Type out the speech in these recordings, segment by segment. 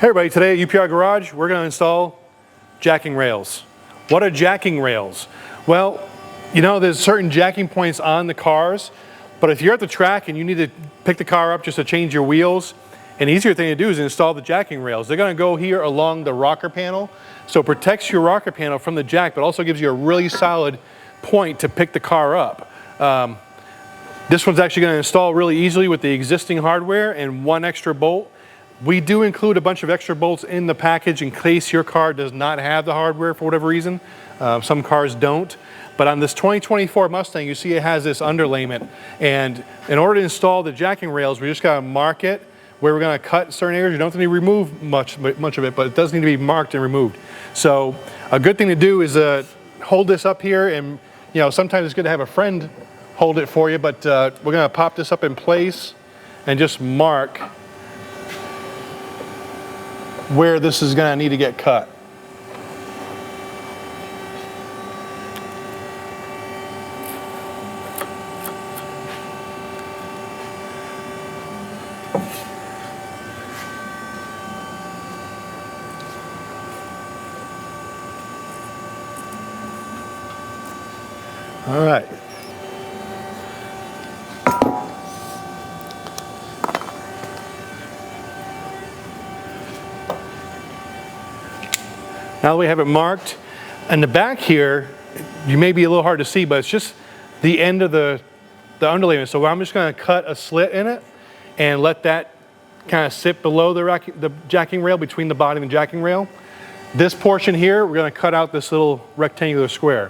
Hey everybody, today at UPR Garage, we're going to install jacking rails. What are jacking rails? Well, you know, there's certain jacking points on the cars, but if you're at the track and you need to pick the car up just to change your wheels, an easier thing to do is install the jacking rails. They're going to go here along the rocker panel, so it protects your rocker panel from the jack, but also gives you a really solid point to pick the car up. This one's actually going to install really easily with the existing hardware and one extra bolt. We do include a bunch of extra bolts in the package in case your car does not have the hardware for whatever reason. Some cars don't. But on this 2024 Mustang, you see it has this underlayment. And in order to install the jacking rails, we just got to mark it where we're going to cut certain areas. You don't have to remove much of it, but it does need to be marked and removed. So a good thing to do is hold this up here, and you know, sometimes it's good to have a friend hold it for you, but we're going to pop this up in place and just mark where this is going to need to get cut. All right. Now that we have it marked, in the back here, you may be a little hard to see, but it's just the end of the underlayment. So I'm just going to cut a slit in it and let that kind of sit below the jacking rail, between the body and the jacking rail. This portion here, we're going to cut out this little rectangular square.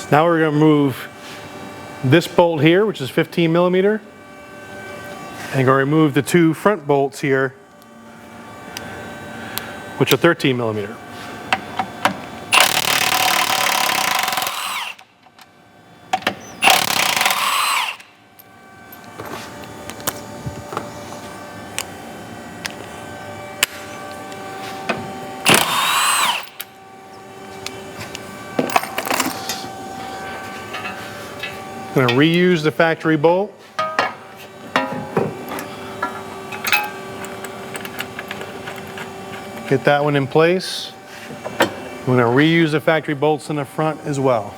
Now we're going to remove this bolt here, which is 15 millimeter, and going to remove the two front bolts here, which are 13 millimeter. I'm going to reuse the factory bolt. Get that one in place. I'm going to reuse the factory bolts in the front as well.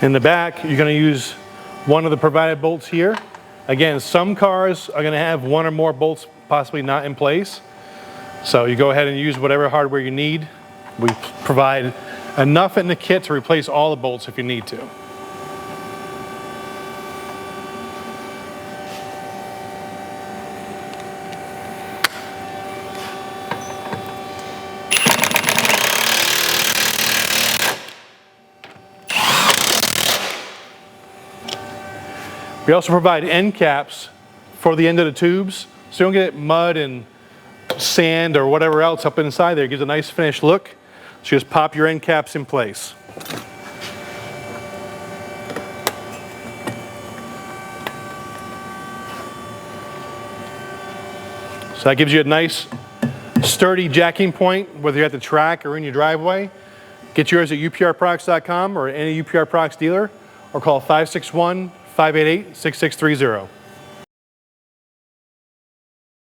In the back, you're going to use one of the provided bolts here. Again, some cars are going to have one or more bolts possibly not in place. So you go ahead and use whatever hardware you need. We provide enough in the kit to replace all the bolts if you need to. We also provide end caps for the end of the tubes, so you don't get mud and sand or whatever else up inside there. It gives a nice finished look. So you just pop your end caps in place. So that gives you a nice sturdy jacking point, whether you're at the track or in your driveway. Get yours at uprproducts.com or any UPR Products dealer, or call 561 588-6630.